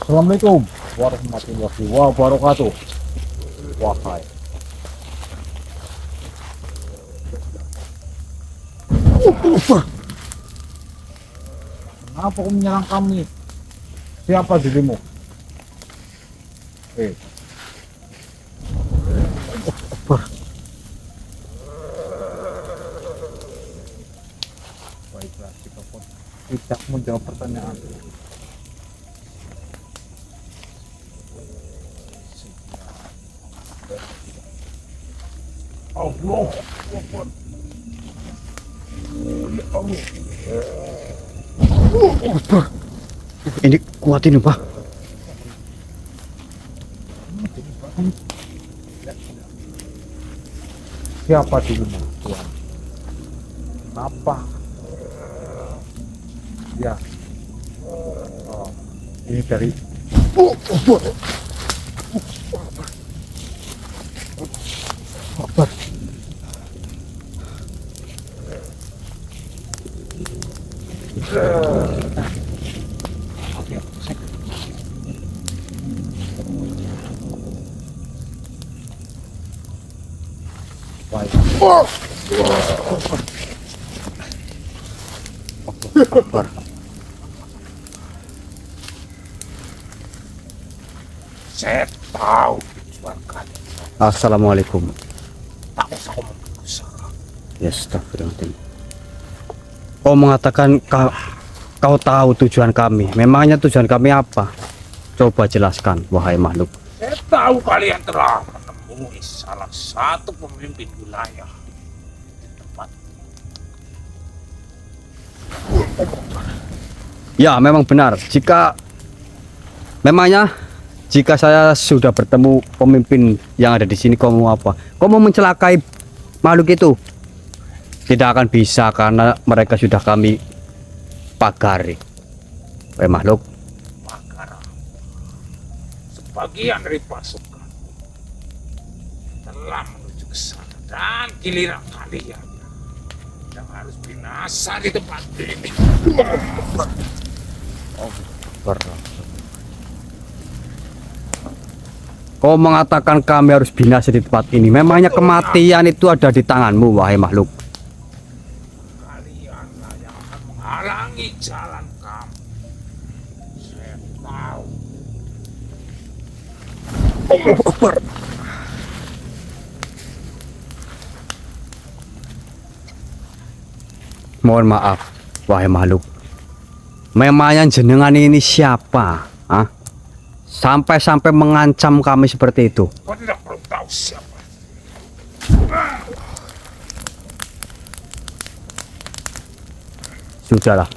Assalamualaikum warahmatullahi wabarakatuh. Wahai. Kenapa kau menyerang kami? Siapa dirimu? Baiklah, kita pun tidak menjawab pertanyaan. Allah Akbar. Ini kuat ini, Pak. Siapa dirimu, Tuhan? Kenapa? Ya. Oh, ini dari Akbar. Baik. Akbar. Saya tahu tujuan kalian. Assalamualaikum. Tak usah ngomong besar. Ya, astagfirullahaladzim. Kau mengatakan kau tahu tujuan kami. Memangnya tujuan kami apa? Coba jelaskan, wahai makhluk. Saya tahu kalian telah menemui salah satu pemimpin wilayah di tempat. Ya, memang benar. Jika saya sudah bertemu pemimpin yang ada di sini, kau mau apa? Kau mau mencelakai makhluk itu? Tidak akan bisa karena mereka sudah kami pagari. Makhluk. Pagar. Sebagian dari pasukan telah menuju ke sana dan giliran kalian yang harus binasa di tempat ini. Kau mengatakan kami harus binasa di tempat ini. Memangnya kematian itu ada di tanganmu, wahai makhluk. Kalianlah yang akan menghalangi jalan kami. Saya tahu. Mohon maaf, wahai makhluk. Memangnya jenengan ini siapa? Hah? Sampai-sampai mengancam kami seperti itu. Kau tidak perlu tahu siapa. Sudahlah.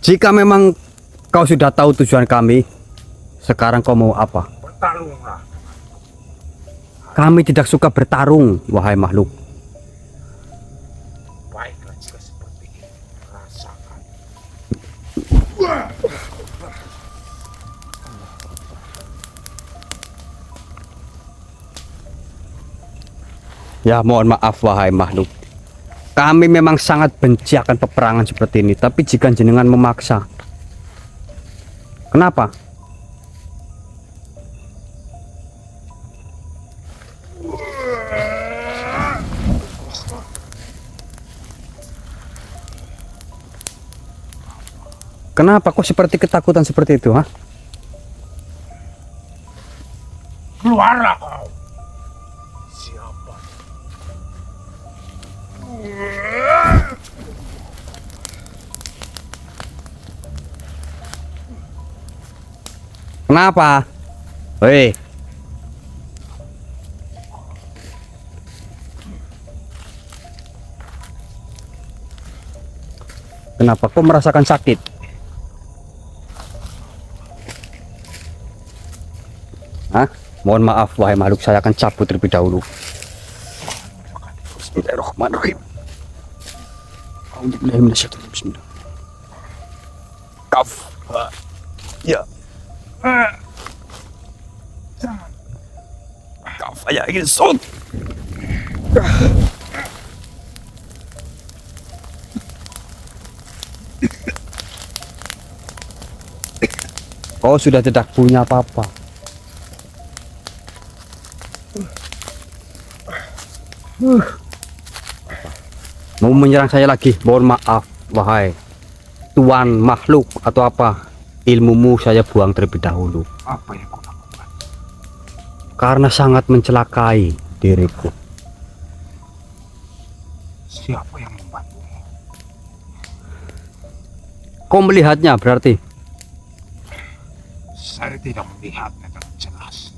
Jika memang kau sudah tahu tujuan kami, sekarang kau mau apa? Bertarunglah. Kami tidak suka bertarung, wahai makhluk. Baiklah jika seperti ini. Rasakan. Ya, mohon maaf, wahai makhluk. Kami memang sangat benci akan peperangan seperti ini, tapi jika jenengan memaksa, kenapa? Kenapa kok seperti ketakutan seperti itu, ha? Keluarlah kau. Siapa? Kenapa? Hei. Kenapa kok merasakan sakit? Hah? Mohon maaf, wahai makhluk, saya akan cabut terlebih dahulu. Bismillahirrahmanirrahim. Bismillah. Kaf. Ya. Kaf ya ingin son. Kau sudah tidak punya apa-apa. Mau menyerang saya lagi? Mohon maaf, wahai tuan makhluk atau apa. Ilmumu saya buang terlebih dahulu. Apa yang kau lakukan? Karena sangat mencelakai diriku. Siapa yang membantumu? Kau melihatnya berarti? Saya tidak melihatnya dengan jelas.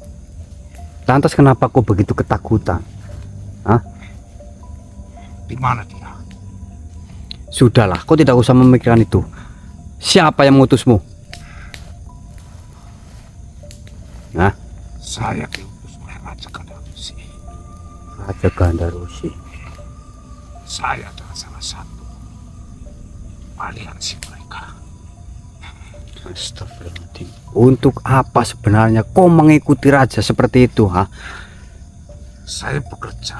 Lantas kenapa kau begitu ketakutan? Hah? Di mana dia? Sudahlah, kau tidak usah memikirkan itu. Siapa yang mengutusmu? Nah, Saya diutus oleh Raja Gandarusi. Raja Gandarusi. Saya adalah salah satu aliansi mereka. Astagfirullahaladzim. Untuk apa sebenarnya kau mengikuti raja seperti itu, ha? Saya bekerja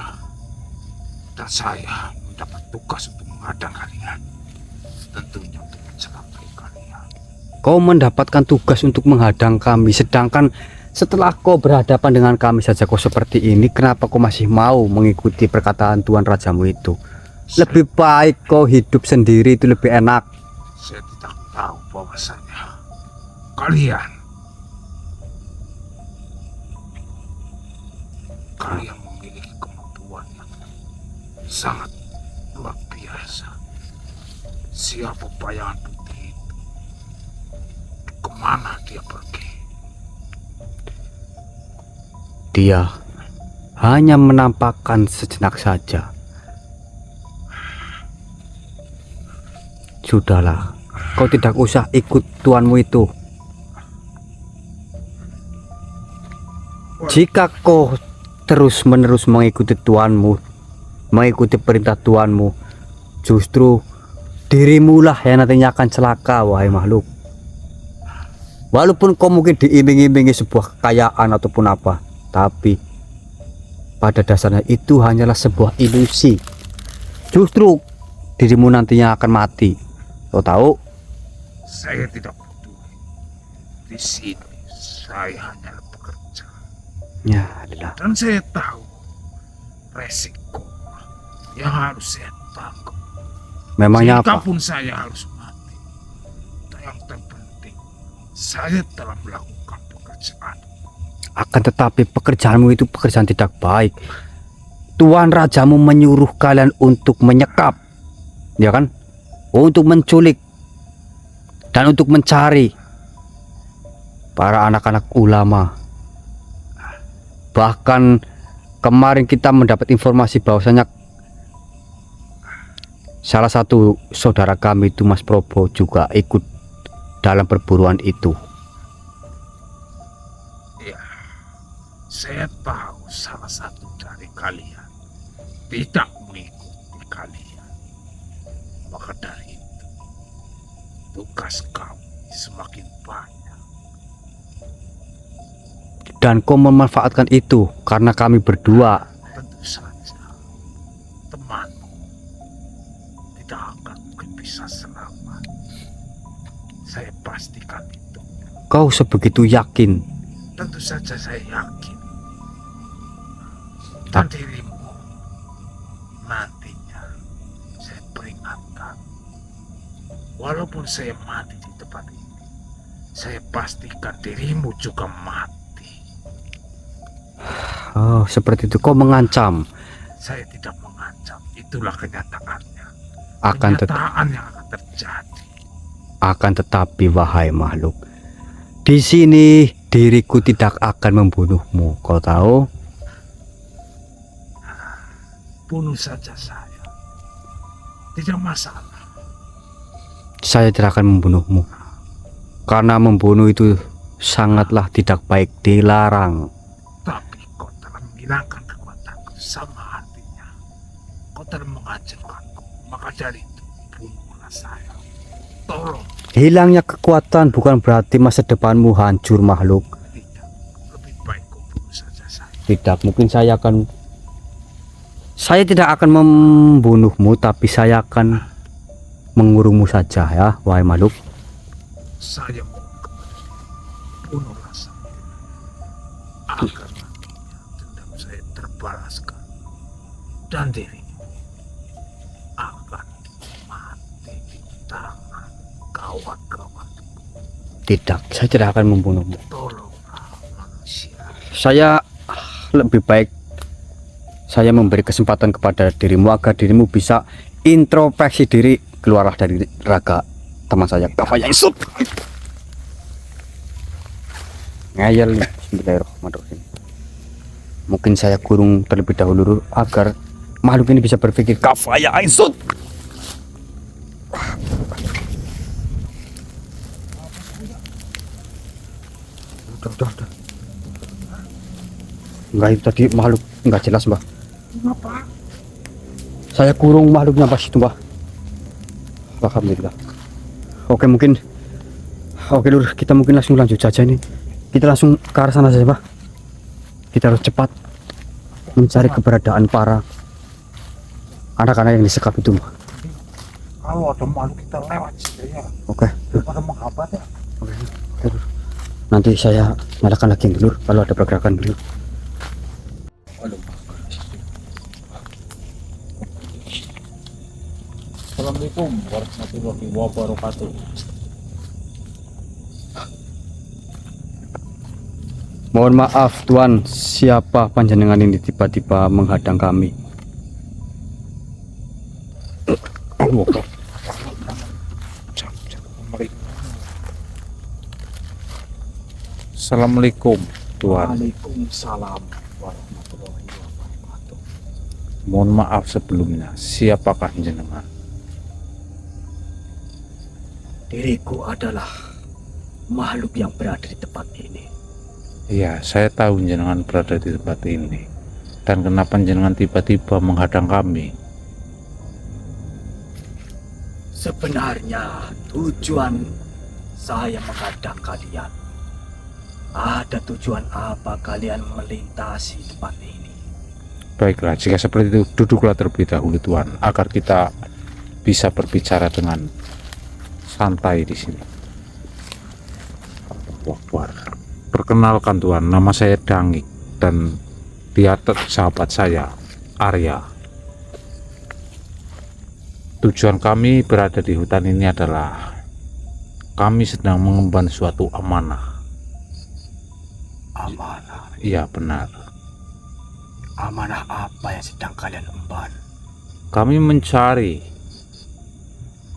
dan saya mendapat tugas untuk menghadang kalian. Tentunya untuk mencelakai kalian. Kau mendapatkan tugas untuk menghadang kami, sedangkan setelah kau berhadapan dengan kami saja kau seperti ini, kenapa kau masih mau mengikuti perkataan Tuan Rajamu itu? Lebih baik kau hidup sendiri, itu lebih enak. Saya tidak tahu bahwasanya kalian memiliki kemampuan yang sangat luar biasa. Siapa bayangan putih itu? Kemana dia pergi? Dia hanya menampakkan sejenak saja. Sudahlah, kau tidak usah ikut tuanmu itu. Jika kau terus-menerus mengikuti tuanmu, mengikuti perintah tuanmu, justru dirimulah yang nantinya akan celaka, wahai makhluk. Walaupun kau mungkin diiming-imingi sebuah kekayaan ataupun apa, tapi pada dasarnya itu hanyalah sebuah ilusi. Justru dirimu nantinya akan mati. Kau tahu? Saya tidak peduli. Di sini saya hanya bekerja. Ya, adalah. Dan saya tahu resiko yang harus saya tanggung. Memangnya apa? Jikapun saya harus mati, yang terpenting saya telah melakukan pekerjaan. Akan tetapi pekerjaanmu itu pekerjaan tidak baik. Tuan Rajamu menyuruh kalian untuk menyekap, ya kan? Untuk menculik dan untuk mencari para anak-anak ulama. Bahkan kemarin kita mendapat informasi bahwasanya salah satu saudara kami itu Mas Probo juga ikut dalam perburuan itu. Ya, saya tahu salah satu dari kalian tidak mengikuti kalian. Maka dari itu, tugas kami semakin banyak. Dan kau memanfaatkan itu karena kami berdua. Tentu saja, temanmu tidak akan mungkin bisa selamat. Saya pastikan itu. Kau sebegitu yakin? Tentu saja saya yakin. Dan dirimu nantinya saya peringatkan. Walaupun saya mati di tempat ini, saya pastikan dirimu juga mati. Oh, seperti itu. Kau mengancam. Saya tidak mengancam. Itulah kenyataannya. Akan Kenyataan yang akan terjadi. Akan tetapi wahai makhluk, di sini diriku tidak akan membunuhmu. Kau tahu? Bunuh saja saya. Tidak masalah. Saya tidak akan membunuhmu. Karena membunuh itu sangatlah tidak baik, dilarang. Tapi kau telah menghilangkan kekuatanku, sama artinya kau telah menghancurkanku. Maka dari itu bunuhlah saya. Tolong. Hilangnya kekuatan bukan berarti masa depanmu hancur, makhluk. Tidak. Lebih baik kau bunuh saja saya. Tidak, mungkin saya tidak akan membunuhmu, tapi saya akan mengurungmu saja ya, wahai makhluk. Saya mohon kepada dirimu. bunuhlah saya agar nantinya dendam saya terbalaskan dan dirimu akan mati di tangan kawan-kawan. Tidak, saya tidak akan membunuhmu. Tolonglah manusia. Saya lebih baik saya memberi kesempatan kepada dirimu agar dirimu bisa introspeksi diri, keluarlah dari raga teman saya Kafaya Isut. Ngayal nih, bismillahirrahmanirrahim. Mungkin saya kurung terlebih dahulu agar makhluk ini bisa berpikir Kafaya Isut. Udah. Enggak, itu tadi makhluk enggak jelas, Mbah. Kenapa? Saya kurung makhluknya pas itu, Mbah. Alhamdulillah. Oke, Lur, kita mungkin langsung lanjut saja nih. Kita langsung ke arah sana saja, Mbah. Kita harus cepat mencari keberadaan para anak-anak yang disekap itu, Mbah. Kalau ada makhluk kita lewat saja ya. Oke. Daripada menghambat ya. Oke, Lur. Nanti saya nyalakan lagi dulu kalau ada pergerakan dulu. Assalamualaikum warahmatullahi wabarakatuh. Mohon maaf Tuan, siapa panjenengan ini tiba-tiba menghadang kami? Assalamualaikum Tuan. Waalaikumsalam warahmatullahi wabarakatuh. Mohon maaf sebelumnya, siapakah jenengan? Diriku adalah makhluk yang berada di tempat ini. Ya, saya tahu jenengan berada di tempat ini. Dan kenapa jenengan tiba-tiba menghadang kami? Sebenarnya tujuan saya menghadang kalian, ada tujuan apa kalian melintasi tempat ini? Baiklah, jika seperti itu, duduklah terlebih dahulu Tuan, agar kita bisa berbicara dengan santai di sini. Perkenalkan Tuan, nama saya Dangik dan dia sahabat saya, Arya. Tujuan kami berada di hutan ini adalah kami sedang mengemban suatu amanah. Amanah? Iya benar. Amanah apa yang sedang kalian emban? Kami mencari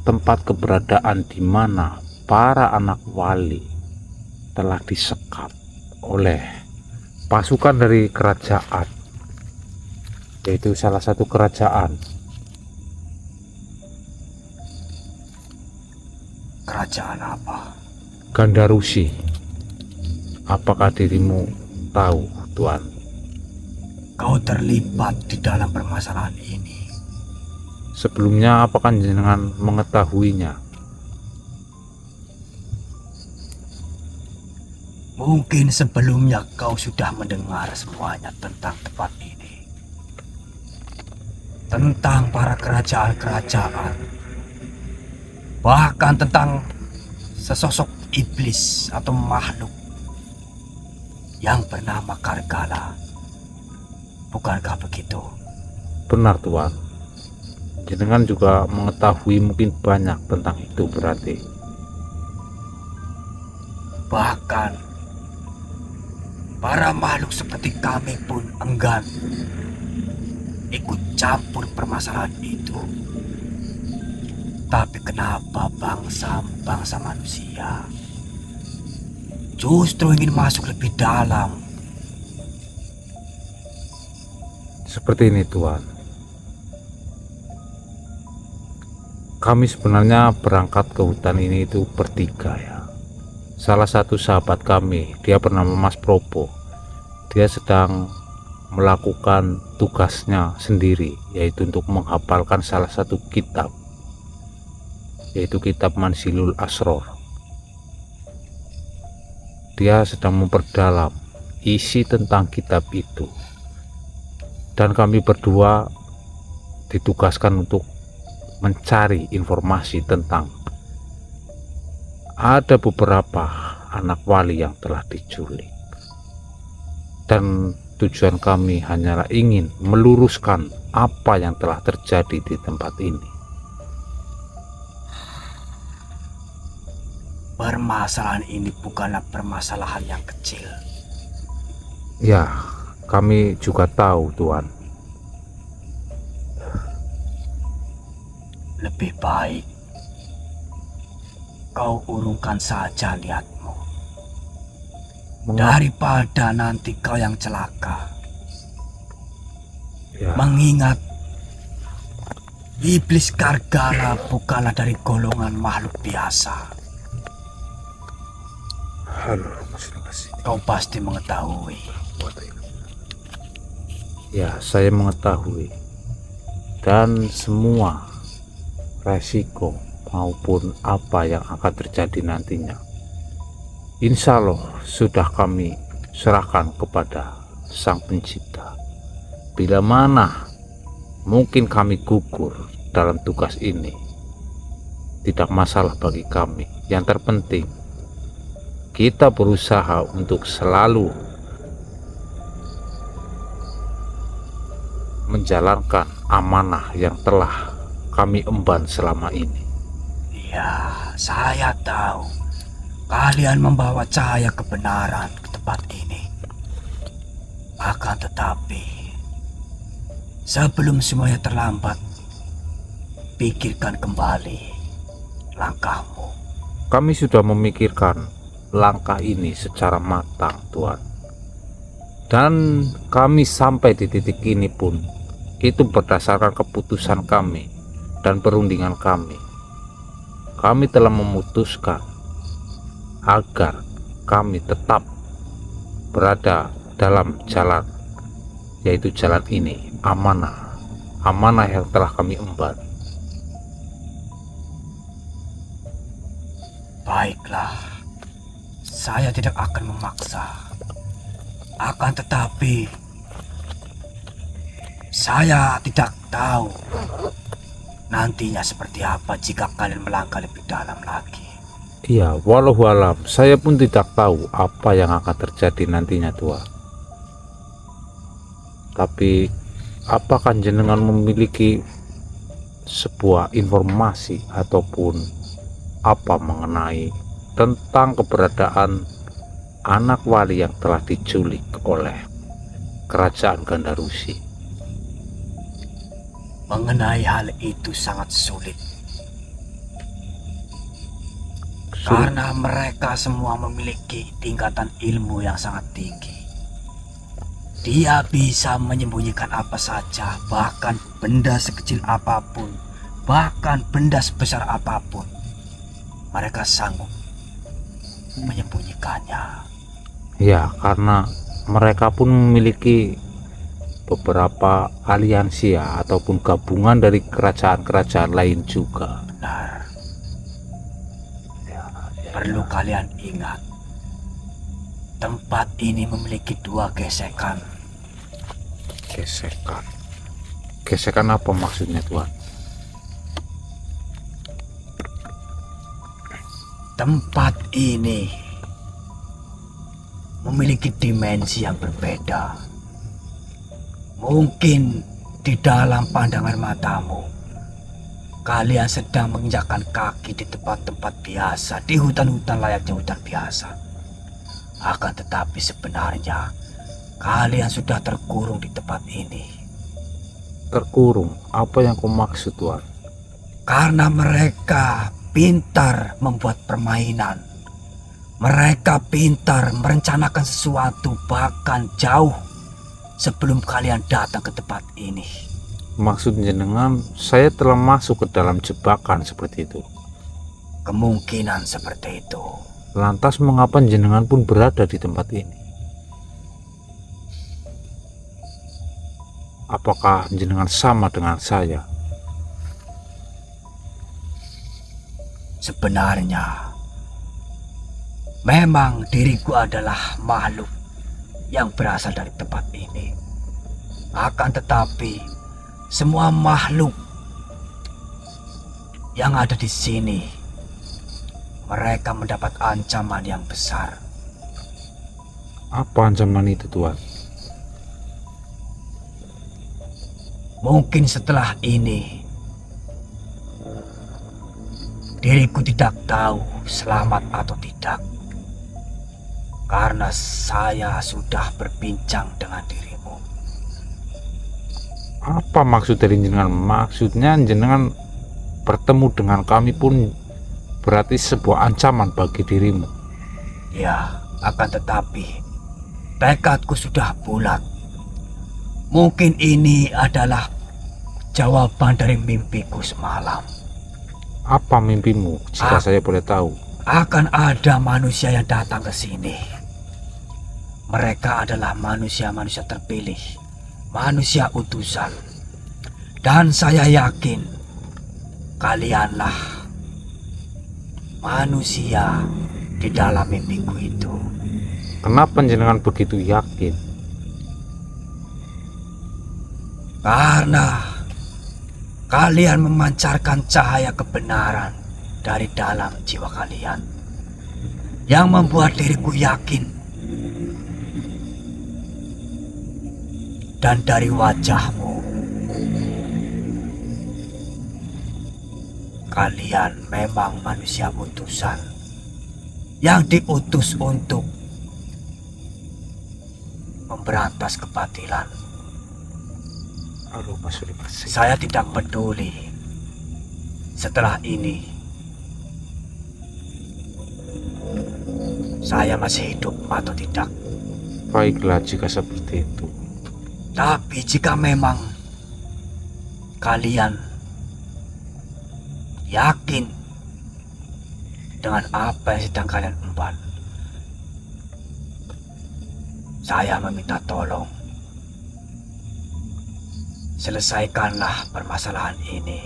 tempat keberadaan di mana para anak wali telah disekap oleh pasukan dari kerajaan, yaitu salah satu kerajaan. Kerajaan apa? Gandarusi. Apakah dirimu tahu, Tuan? Kau terlibat di dalam permasalahan ini. Sebelumnya apakah jenengan mengetahuinya? Mungkin sebelumnya kau sudah mendengar semuanya tentang tempat ini. Tentang para kerajaan-kerajaan. Bahkan tentang sesosok iblis atau makhluk yang bernama Kargala. Bukankah begitu? Benar, Tuan. Jenengan juga mengetahui mungkin banyak tentang itu berarti. Bahkan para makhluk seperti kami pun enggan ikut campur permasalahan itu. Tapi kenapa bangsa manusia justru ingin masuk lebih dalam? Seperti ini, Tuan. Kami sebenarnya berangkat ke hutan ini itu bertiga ya. Salah satu sahabat kami, dia bernama Mas Probo. Dia sedang melakukan tugasnya sendiri, yaitu untuk menghafalkan salah satu kitab, yaitu kitab Mansilul Asror. Dia sedang memperdalam isi tentang kitab itu. Dan kami berdua ditugaskan untuk mencari informasi tentang ada beberapa anak wali yang telah diculik. Dan tujuan kami hanyalah ingin meluruskan apa yang telah terjadi di tempat ini. Permasalahan ini bukanlah permasalahan yang kecil. Ya, kami juga tahu, Tuan. Lebih baik kau urungkan saja niatmu, daripada nanti kau yang celaka. Ya, Mengingat iblis Kargala bukanlah dari golongan makhluk biasa. halo, terima kasih. Kau pasti mengetahui. Ya, saya mengetahui. Dan semua resiko maupun apa yang akan terjadi nantinya, insya Allah sudah kami serahkan kepada Sang Pencipta. Bila mana mungkin kami gugur dalam tugas ini, tidak masalah bagi kami. Yang terpenting kita berusaha untuk selalu menjalankan amanah yang telah kami emban selama ini. Ya, saya tahu kalian membawa cahaya kebenaran ke tempat ini. Akan tetapi, sebelum semuanya terlambat, pikirkan kembali langkahmu. Kami sudah memikirkan langkah ini secara matang, Tuan. Dan kami sampai di titik ini pun itu berdasarkan keputusan kami dan perundingan kami. Kami telah memutuskan agar kami tetap berada dalam jalan, yaitu jalan ini, amanah yang telah kami emban. Baiklah, saya tidak akan memaksa. Akan tetapi, saya tidak tahu nantinya seperti apa jika kalian melangkah lebih dalam lagi. Iya, wallahualam, saya pun tidak tahu apa yang akan terjadi nantinya, Tuan. Tapi apakah jenengan memiliki sebuah informasi ataupun apa mengenai tentang keberadaan anak wali yang telah diculik oleh kerajaan Gandarusi? Mengenai hal itu sangat sulit. Karena mereka semua memiliki tingkatan ilmu yang sangat tinggi. Dia bisa menyembunyikan apa saja, bahkan benda sekecil apapun, bahkan benda sebesar apapun. Mereka sanggup menyembunyikannya. Ya, karena mereka pun memiliki beberapa aliansi ya, ataupun gabungan dari kerajaan-kerajaan lain juga. Benar. Perlu kalian ingat, tempat ini memiliki 2 gesekan. Gesekan. Gesekan apa maksudnya, Tuan? Tempat ini memiliki dimensi yang berbeda. Mungkin di dalam pandangan matamu, kalian sedang menginjakkan kaki di tempat-tempat biasa, di hutan-hutan layaknya hutan biasa. Akan tetapi sebenarnya, kalian sudah terkurung di tempat ini. Terkurung? Apa yang kau maksud, Tuan? Karena mereka pintar membuat permainan. Mereka pintar merencanakan sesuatu bahkan jauh sebelum kalian datang ke tempat ini. Maksud jenengan saya telah masuk ke dalam jebakan seperti itu? Kemungkinan seperti itu. Lantas mengapa jenengan pun berada di tempat ini? Apakah jenengan sama dengan saya? Sebenarnya, memang diriku adalah makhluk yang berasal dari tempat ini. Akan tetapi, semua makhluk yang ada di sini mereka mendapat ancaman yang besar. Apa ancaman itu, Tuan? Mungkin setelah ini diriku tidak tahu selamat atau tidak, karena saya sudah berbincang dengan dirimu. Apa maksud dari jenengan? Maksudnya jenengan bertemu dengan kami pun berarti sebuah ancaman bagi dirimu. Ya, akan tetapi tekadku sudah bulat. Mungkin ini adalah jawaban dari mimpiku semalam. Apa mimpimu, jika saya boleh tahu? Akan ada manusia yang datang ke sini. Mereka adalah manusia-manusia terpilih, manusia utusan. Dan saya yakin kalianlah manusia di dalam mimpiku itu. Kenapa jenengan begitu yakin? Karena kalian memancarkan cahaya kebenaran dari dalam jiwa kalian, yang membuat diriku yakin. Dan dari wajahmu, kalian memang manusia utusan yang diutus untuk memberantas kebatilan. Saya tidak peduli setelah ini saya masih hidup atau tidak. Baiklah jika seperti itu. Tapi jika memang kalian yakin dengan apa yang sedang kalian emban, saya meminta tolong, selesaikanlah permasalahan ini.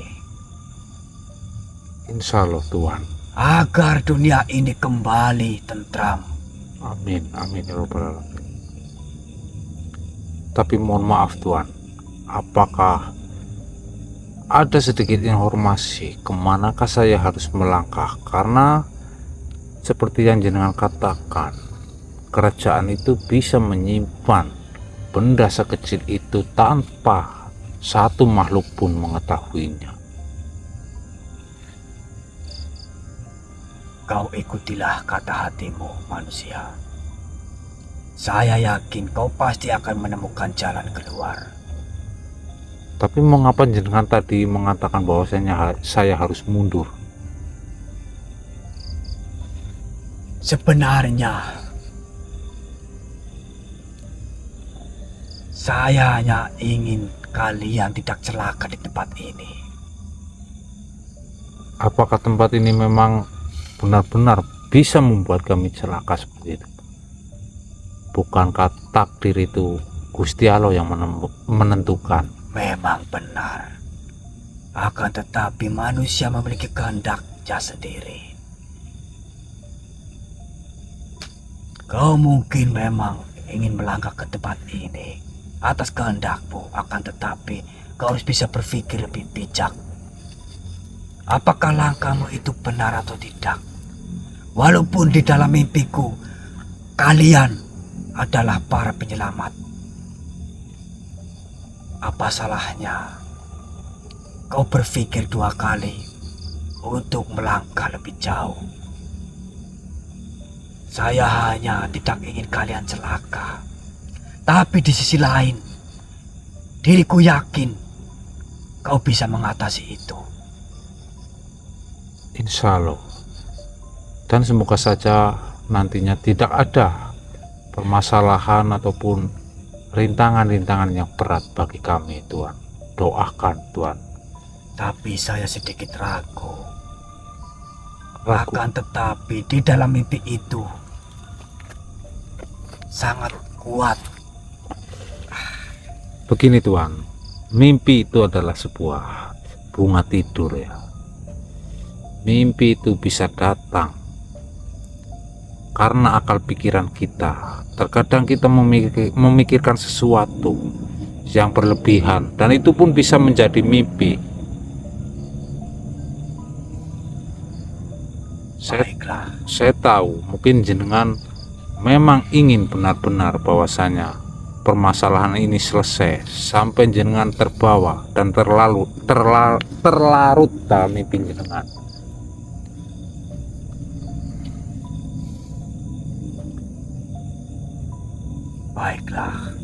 Insya Allah, Tuan. Agar dunia ini kembali tentram. Amin, amin ya Rabbal Alamin. Tapi mohon maaf, Tuan, apakah ada sedikit informasi kemanakah saya harus melangkah? Karena seperti yang jenengan katakan, kerajaan itu bisa menyimpan benda sekecil itu tanpa satu makhluk pun mengetahuinya. Kau ikutilah kata hatimu, manusia. Saya yakin kau pasti akan menemukan jalan keluar. Tapi mengapa jenengan tadi mengatakan bahwasanya saya harus mundur? Sebenarnya saya hanya ingin kalian tidak celaka di tempat ini. Apakah tempat ini memang benar-benar bisa membuat kami celaka seperti itu? Bukankah takdir itu Gusti Allah yang menentukan? Memang benar. Akan tetapi manusia memiliki kehendaknya sendiri. Kau mungkin memang ingin melangkah ke tempat ini atas kehendakmu, akan tetapi kau harus bisa berpikir lebih bijak. Apakah langkahmu itu benar atau tidak? Walaupun di dalam mimpiku kalian adalah para penyelamat, apa salahnya kau berpikir dua kali untuk melangkah lebih jauh? Saya hanya tidak ingin kalian celaka. Tapi di sisi lain, diriku yakin kau bisa mengatasi itu. Insya Allah. Dan semoga saja nantinya tidak ada permasalahan ataupun rintangan-rintangan yang berat bagi kami, Tuan. Doakan, Tuan. Tapi saya sedikit ragu. Ragu. Akan tetapi di dalam mimpi itu sangat kuat. Begini, Tuan. Mimpi itu adalah sebuah bunga tidur ya. Mimpi itu bisa datang karena akal pikiran kita. Terkadang kita memikirkan sesuatu yang berlebihan, dan itu pun bisa menjadi mimpi. Baiklah. Saya tahu mungkin jenengan memang ingin benar-benar bahwasanya permasalahan ini selesai sampai jenengan terbawa dan terlarut dalam mimpi jenengan. Baiklah.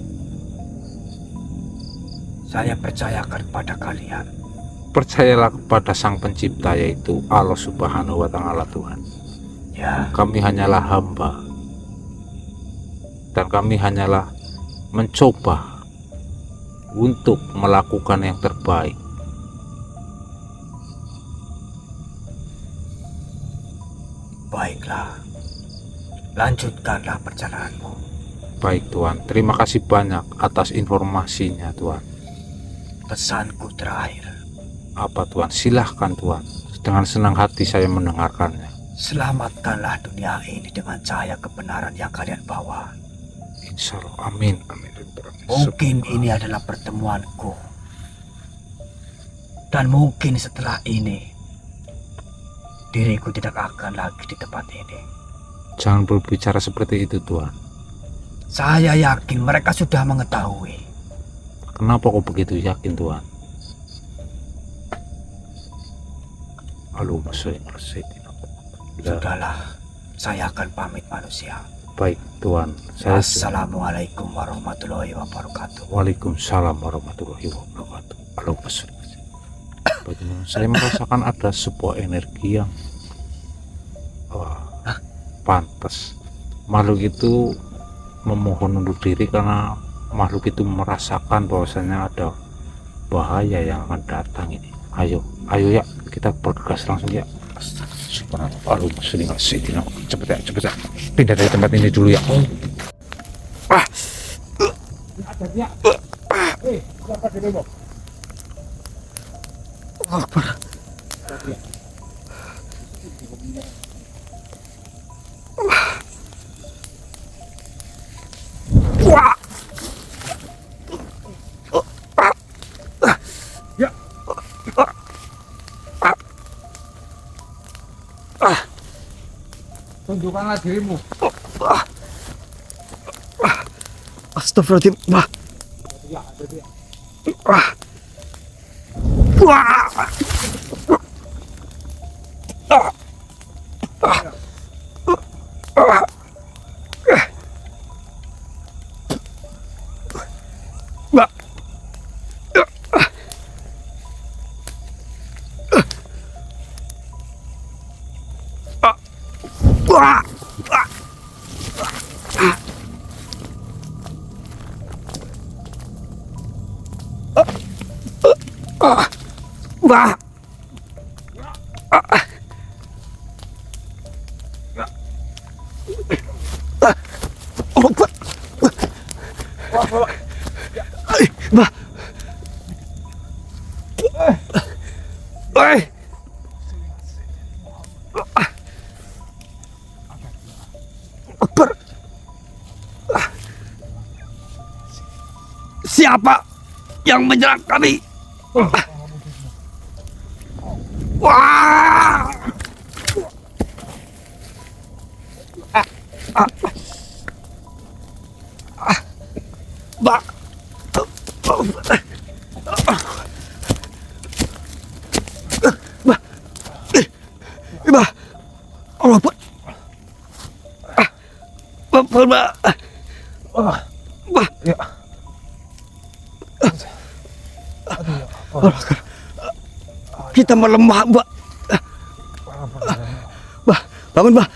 Saya percayakan pada kalian. Percayalah kepada Sang Pencipta, yaitu Allah Subhanahu wa Ta'ala, Tuhan. Ya, Kami hanyalah hamba, dan kami hanyalah mencoba untuk melakukan yang terbaik. baiklah. Lanjutkanlah perjalananmu. Baik Tuhan, terima kasih banyak atas informasinya Tuhan. Pesanku terakhir, Apa Tuhan? Silahkan Tuhan, dengan senang hati saya mendengarkannya. selamatkanlah dunia ini dengan cahaya kebenaran yang kalian bawa. Insya Allah, amin. Amin. Mungkin ini adalah pertemuanku. Dan mungkin setelah ini, diriku tidak akan lagi di tempat ini. Jangan berbicara seperti itu Tuhan. Saya yakin mereka sudah mengetahui. Kenapa kau begitu yakin Tuhan? Allahumma sholli ala sayyidina Muhammad. Sudahlah, saya akan pamit manusia. Baik Tuhan, saya Assalamualaikum warahmatullahi wabarakatuh. Waalaikumsalam warahmatullahi wabarakatuh. Allahumma sholli ala sayyidina. Bagaimana saya merasakan ada sebuah energi yang pantas. Makhluk itu memohon undur diri karena makhluk itu merasakan bahwasanya ada bahaya yang akan datang ini. Ayo ya, kita bergegas langsung ya. Subhanallah, Allahumma sholli ala sayyidina. Cepet ya. Pindah dari tempat ini dulu ya. Tunjukkanlah dirimu. Astagfirullahaladzim. Wah. Siapa yang menyerang kami? Wah! Allah Akbar. Kita melemah, Mbak. Mbak, bangun, Mbak.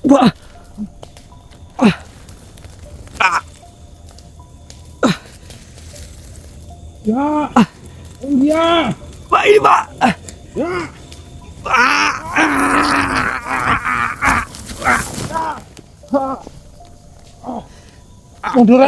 Mbak. Ya. Mbak, ini, Mbak. Mundur.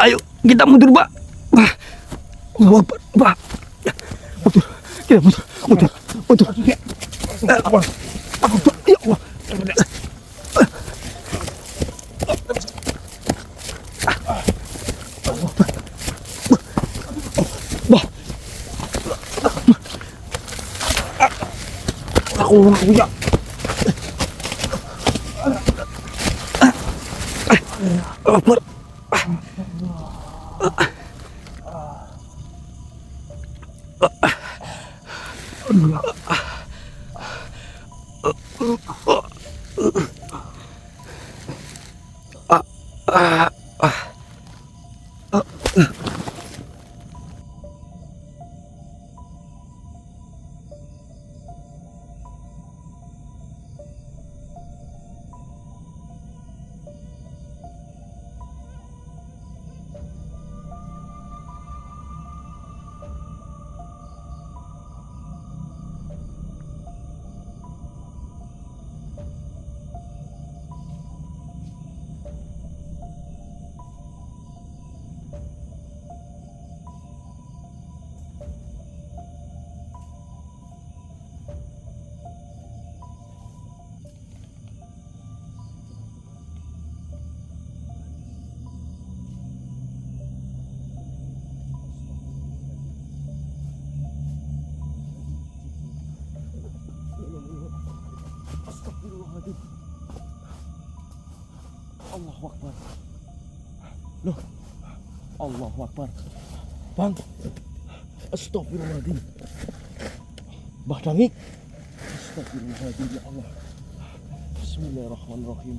Ayo kita mundur, Mbak. Allah Akbar. Pak. Mundur. Kita mundur. Mundur. Mundur. Allah. Ya Allah. Aku ya. Akbar. Allahu Akbar. Loh. Allahu Akbar. Bang. Astagfirullahaladzim. Bah Dangik. Astagfirullahaladzim ya Allah. Bismillahirrahmanirrahim.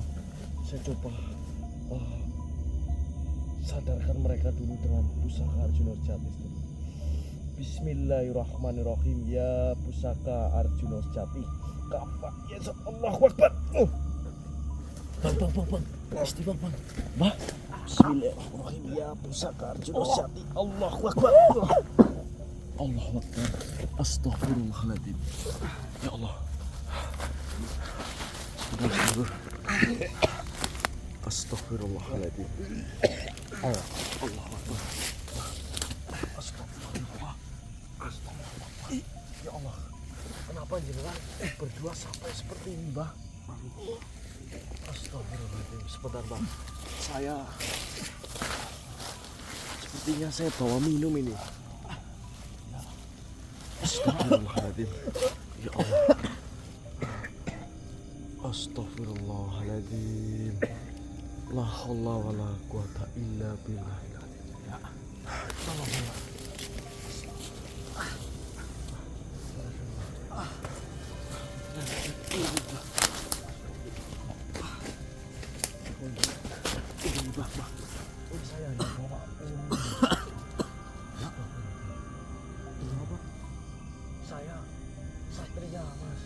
Saya coba sadarkan mereka dulu dengan pusaka Arjuna Sejati. Bismillahirrahmanirrahim. Ya pusaka Arjuna Sejati. Kafa ya Allahu Akbar. Bang. Istighfar bang. Bah. Bismillahirrahmanirrahim. Ya pusaka Arjuna Sejati. Allahu Akbar. Allahu Akbar. Astagfirullahaladzim. Ya Allah. Astagfirullahaladzim. Allahu Akbar. Astagfirullah. Ya Allah. Kenapa jenengan berdua sampai seperti ini, Mbah? Astagfirullahaladzim. Sebentar, Bang. Sepertinya saya bawa minum ini. Astagfirullahaladzim. Ya Allah. Astagfirullahaladzim. La haula wa la quwata illa billahil azim. Ya. Tolong ya. Saya satria, Mas.